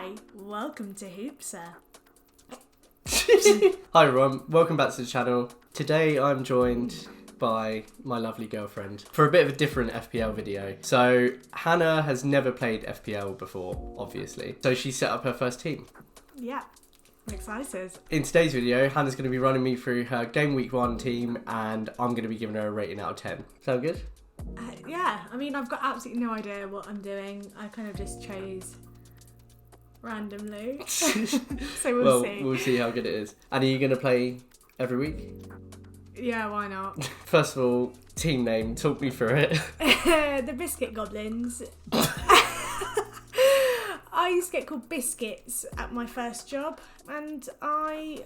Hi, welcome to Hoopsa. Hi everyone, welcome back to the channel. Today I'm joined by my lovely girlfriend for a bit of a different FPL video. So Hannah has never played FPL before, obviously. So she set up her first team. Yeah, I'm excited. In today's video, Hannah's going to be running me through her game week 1 team and I'm going to be giving her a rating out of 10. Sound good? Yeah, I mean, I've got absolutely no idea what I'm doing. I kind of just chose randomly. So we'll see. We'll see how good it is. And are you going to play every week? Yeah, why not? First of all, team name, talk me through it. The biscuit goblins. I used to get called biscuits at my first job, and I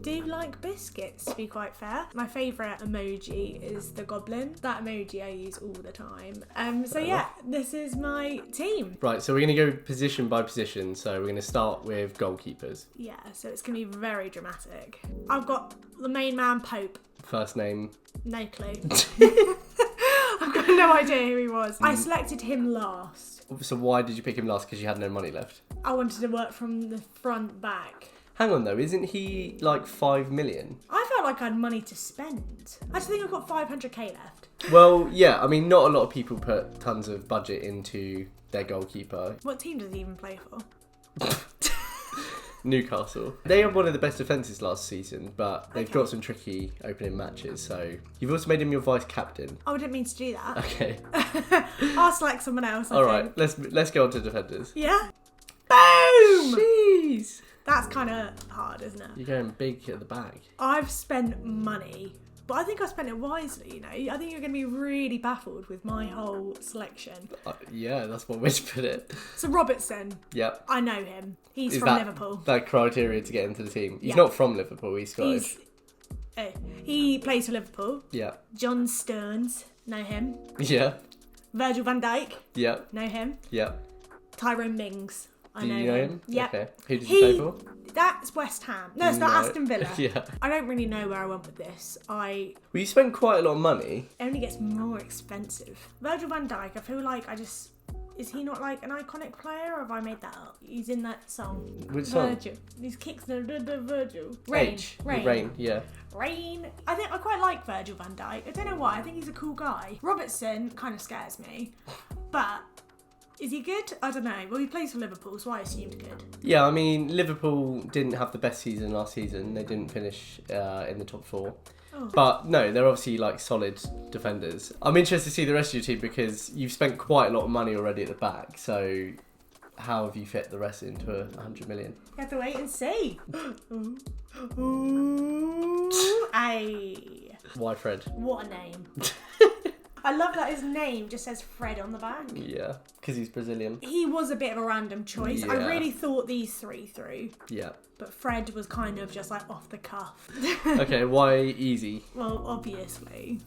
do like biscuits, to be quite fair. My favourite emoji is the goblin. That emoji I use all the time. So yeah, this is my team. Right, so we're going to go position by position. So we're going to start with goalkeepers. Yeah, so it's going to be very dramatic. I've got the main man, Pope. First name. No clue. I've got no idea who he was. I selected him last. So why did you pick him last? Because you had no money left. I wanted to work from the front back. Hang on though, isn't he like 5 million? I felt like I had money to spend. I just think I've got 500k left. Well, yeah, I mean, not a lot of people put tons of budget into their goalkeeper. What team does he even play for? Newcastle. They had one of the best defences last season, but they've got some tricky opening matches, so you've also made him your vice captain. Oh, I didn't mean to do that. Okay. I'll select someone else. Alright, let's go on to defenders. Yeah? Boom! Jeez! That's kind of hard, isn't it? You're going big at the back. I've spent money, but I think I spent it wisely, you know? I think you're going to be really baffled with my whole selection. Yeah, that's one way to put it. So Robertson. Yep. I know him. He's Is from that Liverpool. that criteria to get into the team? He's Yeah. not from Liverpool, he's Scottish. He plays for Liverpool. Yeah. John Stearns. Know him. Yeah. Virgil van Dijk. Yeah. Know him. Yeah. Tyrone Mings. I Do know you know him. him? Yep. Okay. Who did you play for? That's West Ham. No, it's not Aston Villa. Yeah. I don't really know where I went with this. Well, you spent quite a lot of money. It only gets more expensive. Virgil van Dijk, I feel like is he not like an iconic player, or have I made that up? He's in that song. Which song? Virgil. These kicks, Virgil. Rain, yeah. Rain. I think I quite like Virgil van Dijk. I don't know why. I think he's a cool guy. Robertson kind of scares me, but is he good? I don't know. Well, he plays for Liverpool, so I assumed good. Yeah, I mean, Liverpool didn't have the best season last season. They didn't finish in the top 4. Oh. But no, they're obviously like solid defenders. I'm interested to see the rest of your team because you've spent quite a lot of money already at the back. So how have you fit the rest into 100 million? You have to wait and see. Ooh, aye. Why Fred? What a name. I love that his name just says Fred on the back. Yeah, because he's Brazilian. He was a bit of a random choice. I Yeah. really thought these 3 through. Yeah. But Fred was kind of just like off the cuff. Okay, why easy? Well, obviously,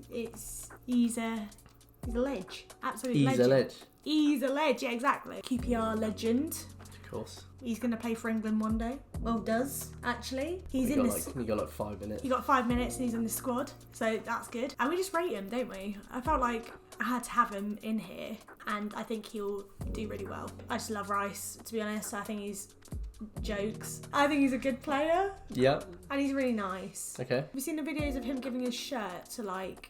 he's a ledge. Absolute He's legend. a ledge. He's a ledge, yeah, exactly. QPR legend. Of course. He's going to play for England one day. Well, does, actually. He's You in got this... like 5 minutes. He got 5 minutes and he's in the squad, so that's good. And we just rate him, don't we? I felt like I had to have him in here, and I think he'll do really well. I just love Rice, to be honest. I think he's jokes. I think he's a good player, Yeah. and he's really nice. Okay. Have you seen the videos of him giving his shirt to, like,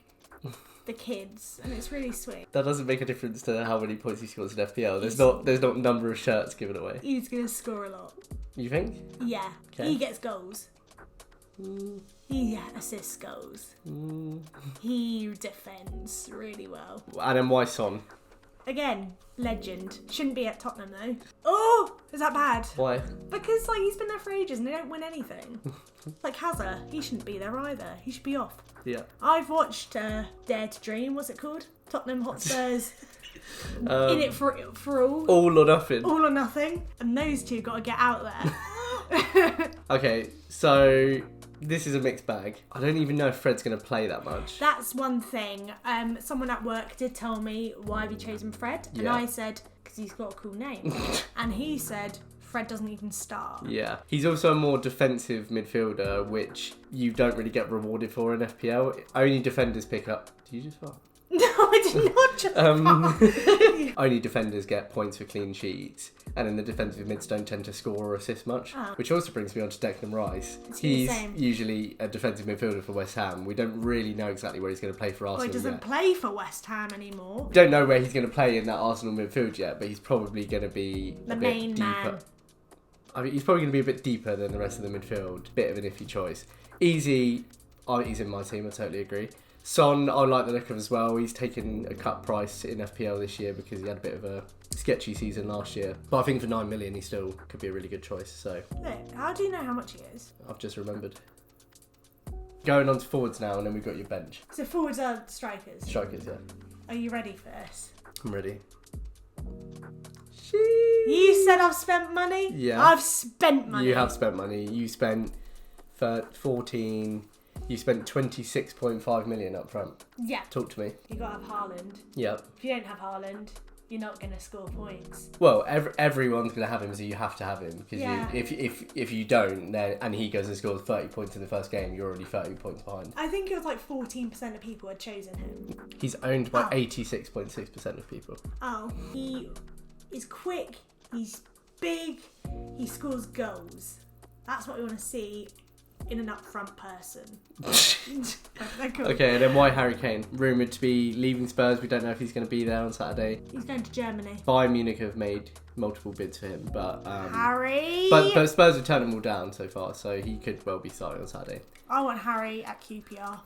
the kids? And it's really sweet. That doesn't make a difference to how many points he scores in FPL. There's not a number of shirts given away. He's going to score a lot. You think? Yeah. Okay. He gets goals. He assists goals. He defends really well. And then why Son? Again, legend. Shouldn't be at Tottenham though. Oh, is that bad? Why? Because like he's been there for ages and they don't win anything. Like Hazard, he shouldn't be there either. He should be off. Yeah. I've watched Dare to Dream. What's it called? Tottenham Hotspurs. In it for all. All or nothing. All or nothing. And those two got to get out there. Okay, so this is a mixed bag. I don't even know if Fred's going to play that much. That's one thing. Someone at work did tell me, why have you chosen Fred? And Yeah. I said, because he's got a cool name. And he said, Fred doesn't even start. Yeah. He's also a more defensive midfielder, which you don't really get rewarded for in FPL. Only defenders pick up. Did you just fart? No, I Not just Only defenders get points for clean sheets, and then the defensive mids don't tend to score or assist much. Which also brings me on to Declan Rice. He's usually a defensive midfielder for West Ham. We don't really know exactly where he's going to play for Arsenal. Well, he doesn't play for West Ham anymore. Don't know where he's going to play in that Arsenal midfield yet, but he's probably going to be the a main bit deeper. Man. I mean, he's probably going to be a bit deeper than the rest of the midfield. Bit of an iffy choice. Easy, he's in my team, I totally agree. Son, I like the look of as well. He's taken a cut price in FPL this year because he had a bit of a sketchy season last year. But I think for 9 million, he still could be a really good choice. So, how do you know how much he is? I've just remembered. Going on to forwards now, and then we've got your bench. So forwards are strikers? Strikers, yeah. Are you ready for this? I'm ready. You said I've spent money? Yeah. I've spent money. You have spent money. You spent 14... You spent 26.5 million up front. Yeah. Talk to me. You got to have Haaland. Yep. If you don't have Haaland, you're not going to score points. Well, everyone's going to have him, so you have to have him. Because Yeah. if you don't, then and he goes and scores 30 points in the first game, you're already 30 points behind. I think it was like 14% of people had chosen him. He's owned by 86.6% of people. Oh. He is quick, he's big, he scores goals. That's what we want to see in an upfront person. Okay, and then why Harry Kane? Rumoured to be leaving Spurs. We don't know if he's going to be there on Saturday. He's going to Germany. Bayern Munich have made multiple bids for him, but Harry! But Spurs have turned them all down so far, so he could well be starting on Saturday. I want Harry at QPR.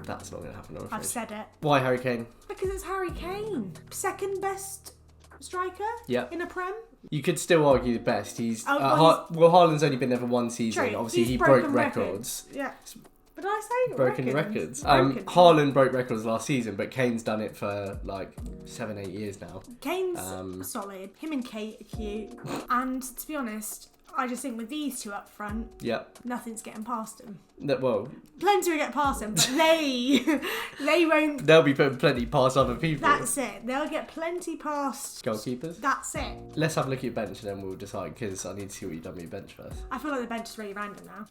That's not going to happen, I'm afraid. I've said it. Why Harry Kane? Because it's Harry Kane. Second best striker Yep. in a Prem. You could still argue the best. He's well, Haaland's only been there for one season. True. Obviously, He's he broke broken records. Yeah. But I say Broken records. Broken. Haaland broke records last season, but Kane's done it for like 7-8 years now. Kane's solid. Him and Kate are cute. And to be honest, I just think with these two up front, Yep. nothing's getting past them. Well, Plenty will get past them, but they won't. they'll be putting plenty past other people. That's it. They'll get plenty past Goalkeepers. That's it. Let's have a look at your bench and then we'll decide, because I need to see what you've done with your bench first. I feel like the bench is really random now.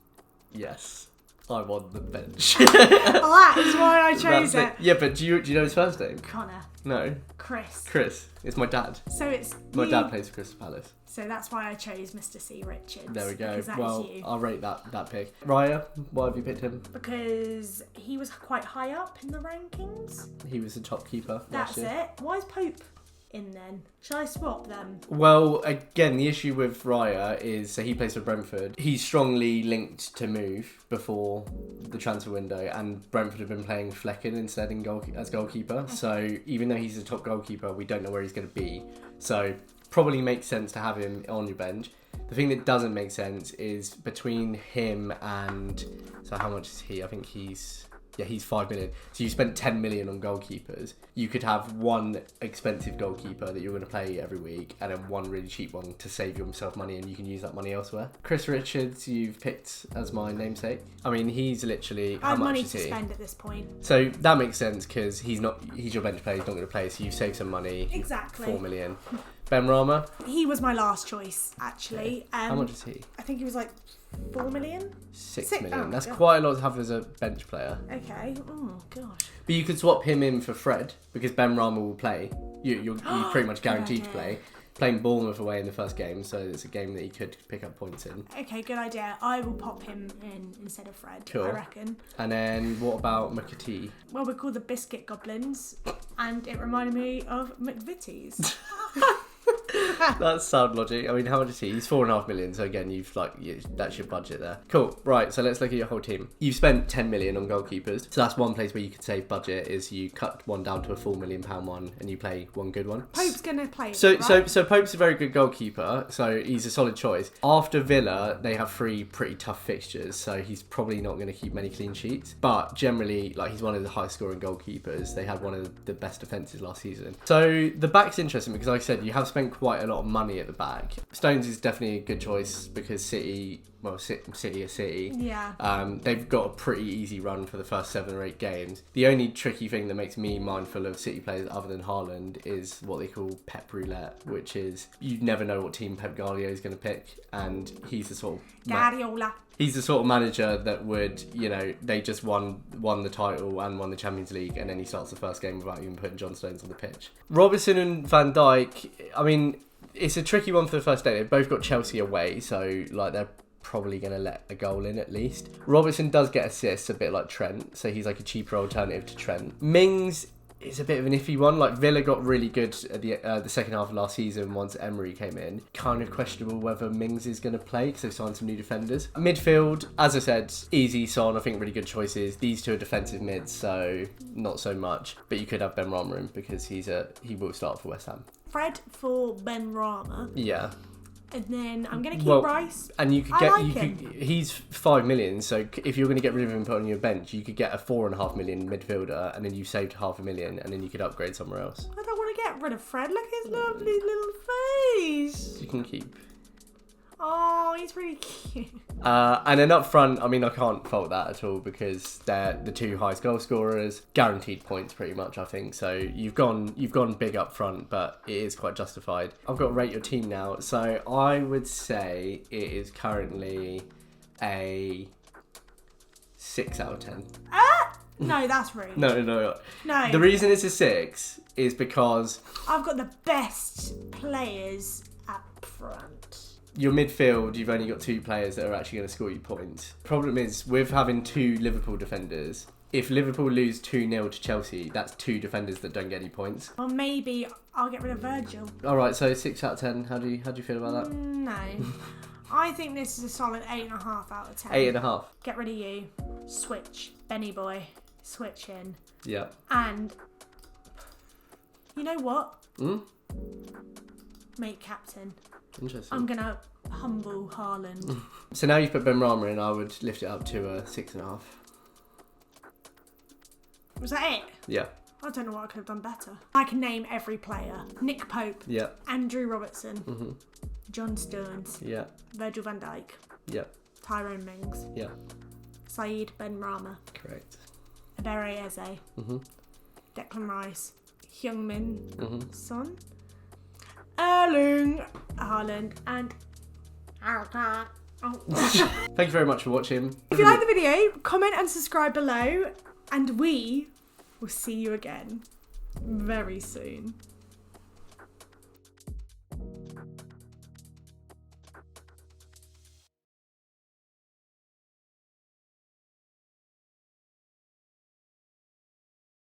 Yes. I'm on the bench. Well, that is why I chose it. Yeah, but do you know his first name? Connor. No. Chris. Chris. It's my dad. So it's My you. dad plays for Crystal Palace. So that's why I chose Mr. C. Richards. There we go. Because that Well, is you. I'll rate that pick. Raya, why have you picked him? Because he was quite high up in the rankings. He was the top keeper last That's year. it. Why is Pope in then? Shall I swap them? Well, again, the issue with Raya is, so he plays for Brentford. He's strongly linked to move before the transfer window, and Brentford have been playing Flecken instead as goalkeeper. Okay. So even though he's the top goalkeeper, we don't know where he's going to be. So probably makes sense to have him on your bench. The thing that doesn't make sense is between him and, so how much is he? I think he's 5 million. So you spent 10 million on goalkeepers. You could have one expensive goalkeeper that you're going to play every week, and then one really cheap one to save yourself money, and you can use that money elsewhere. Chris Richards, you've picked as my namesake. I mean, he's literally, I have how much money is to he? spend at this point. So that makes sense because he's your bench player. He's not going to play, so you save some money. Exactly. 4 million. Ben Rama. He was my last choice, actually. How much is he? I think he was like 4 million? 6 million. Oh, That's God. quite a lot to have as a bench player. Okay. Oh, gosh. But you could swap him in for Fred because Ben Rama will play. You're pretty much guaranteed to idea. play. Playing Bournemouth away in the first game, so it's a game that he could pick up points in. Okay, good idea. I will pop him in instead of Fred, Cool. I reckon. And then what about McAtee? Well, we're called the Biscuit Goblins, and it reminded me of McVitie's. That's sound logic. I mean, how much is he? He's 4.5 million. So again, that's your budget there. Cool. Right. So let's look at your whole team. You've spent 10 million on goalkeepers. So that's one place where you could save budget. Is you cut one down to a £4 million one, and you play one good one. Pope's gonna play. So right? Pope's a very good goalkeeper. So he's a solid choice. After Villa, they have 3 pretty tough fixtures. So he's probably not going to keep many clean sheets. But generally, like, he's one of the highest scoring goalkeepers. They had one of the best defences last season. So the back's interesting because, like I said, you have spent quite a lot of money at the back. Stones is definitely a good choice because City are City. Yeah. They've got a pretty easy run for the first 7 or 8 games. The only tricky thing that makes me mindful of City players other than Haaland is what they call Pep Roulette, which is you never know what team Pep Guardiola is going to pick, and he's the sort of Guardiola. He's the sort of manager that would, they just won the title and won the Champions League, and then he starts the first game without even putting John Stones on the pitch. Robertson and Van Dijk, I mean, it's a tricky one for the first day. They've both got Chelsea away, so like they're probably going to let a goal in at least. Robertson does get assists, a bit like Trent, so he's like a cheaper alternative to Trent. Mings is a bit of an iffy one. Like Villa got really good at the second half of last season once Emery came in. Kind of questionable whether Mings is going to play because they've signed some new defenders. Midfield, as I said, easy, Son, I think really good choices. These two are defensive mids, so not so much. But you could have Ben Rama in because he will start for West Ham. Fred for Ben Rama. Yeah. And then I'm going to keep Rice. And you could he's 5 million, so if you're going to get rid of him and put on your bench, you could get a 4.5 million midfielder, and then you've saved 500,000, and then you could upgrade somewhere else. I don't want to get rid of Fred. Look at his lovely little face. You can keep. Oh, he's really cute. And then up front, I mean, I can't fault that at all because they're the two highest goal scorers, guaranteed points pretty much, I think. So you've gone big up front, but it is quite justified. I've got to rate your team now, so I would say it is currently a 6 out of 10. No, that's rude. No. No. The reason it's a 6 is because I've got the best players up front. your midfield, you've only got 2 players that are actually going to score you points. Problem is, with having 2 Liverpool defenders, if Liverpool lose 2-0 to Chelsea, that's 2 defenders that don't get any points. Or maybe I'll get rid of Virgil. Alright, so 6 out of 10. How do you feel about that? No. I think this is a solid 8.5 out of 10. 8.5. Get rid of you. Switch. Benny boy. Switch in. Yeah. And you know what? Mm? Make captain. Interesting. I'm gonna humble Haaland. So now you've put Ben Rama in, I would lift it up to a 6.5. Was that it? Yeah. I don't know what I could have done better. I can name every player. Nick Pope. Yeah. Andrew Robertson. Mhm. John Stones. Yeah. Virgil van Dijk. Yeah. Tyrone Mings. Yeah. Saeed Ben Rama. Correct. Ebere Eze. Mhm. Declan Rice. Heung-min Mhm. Son. Erling Haaland. And Thank you very much for watching. if you like the video, comment and subscribe below, and we will see you again very soon.